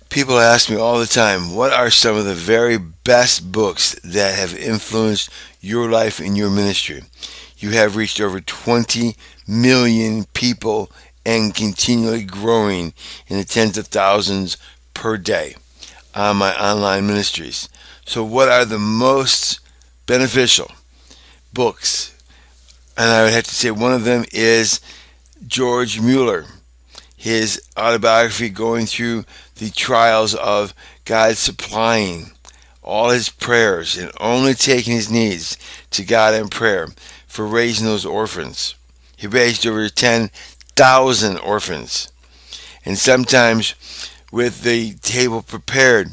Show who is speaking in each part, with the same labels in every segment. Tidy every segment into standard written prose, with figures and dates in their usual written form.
Speaker 1: People ask me all the time, what are some of the very best books that have influenced your life and your ministry? You have reached over 20 million people and continually growing in the tens of thousands per day on my online ministries. So, what are the most beneficial books? And I would have to say one of them is George Muller, his autobiography going through the trials of God supplying all his prayers and only taking his needs to God in prayer for raising those orphans. He raised over 10,000 orphans. And sometimes with the table prepared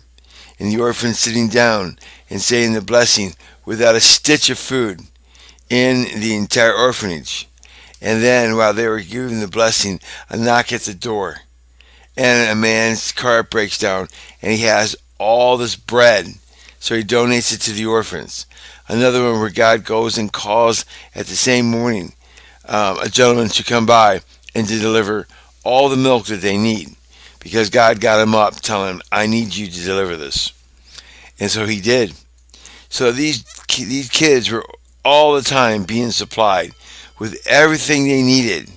Speaker 1: and the orphans sitting down and saying the blessing without a stitch of food in the entire orphanage. And then while they were giving the blessing, a knock at the door. And a man's car breaks down and he has all this bread. So he donates it to the orphans. Another one where God goes and calls at the same morning a gentleman to come by and to deliver all the milk that they need. Because God got him up telling him, I need you to deliver this. And so he did. So these kids were all the time being supplied with everything they needed.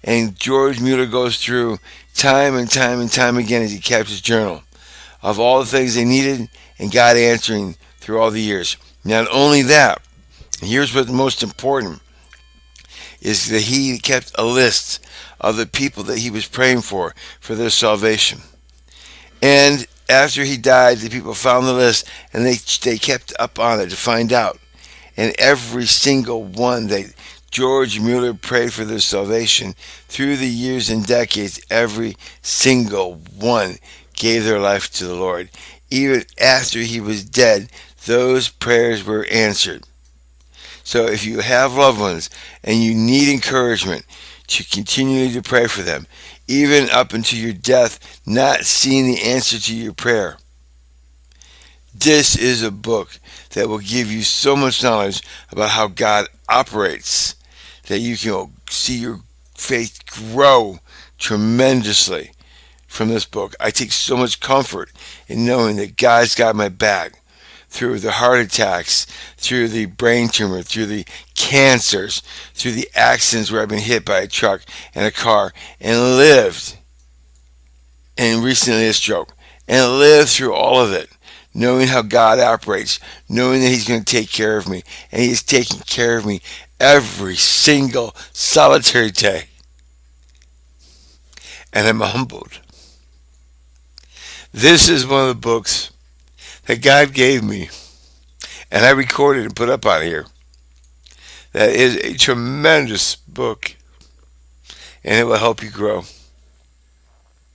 Speaker 1: And George Mueller goes through time and time and time again as he kept his journal of all the things they needed and God answering through all the years. Not only that, here's what's most important, is that he kept a list of the people that he was praying for their salvation. And after he died, the people found the list and they kept up on it to find out. And every single one that George Mueller prayed for their salvation through the years and decades, every single one gave their life to the Lord. Even after he was dead, those prayers were answered. So if you have loved ones and you need encouragement to continually to pray for them, even up until your death, not seeing the answer to your prayer, this is a book that will give you so much knowledge about how God operates that you can see your faith grow tremendously from this book. I take so much comfort in knowing that God's got my back through the heart attacks, through the brain tumor, through the cancers, through the accidents where I've been hit by a truck and a car and lived, and recently a stroke, and lived through all of it, knowing how God operates, knowing that He's going to take care of me, and He is taking care of me every single solitary day. And I'm humbled. This is one of the books that God gave me, and I recorded and put up on here. That is a tremendous book, and it will help you grow.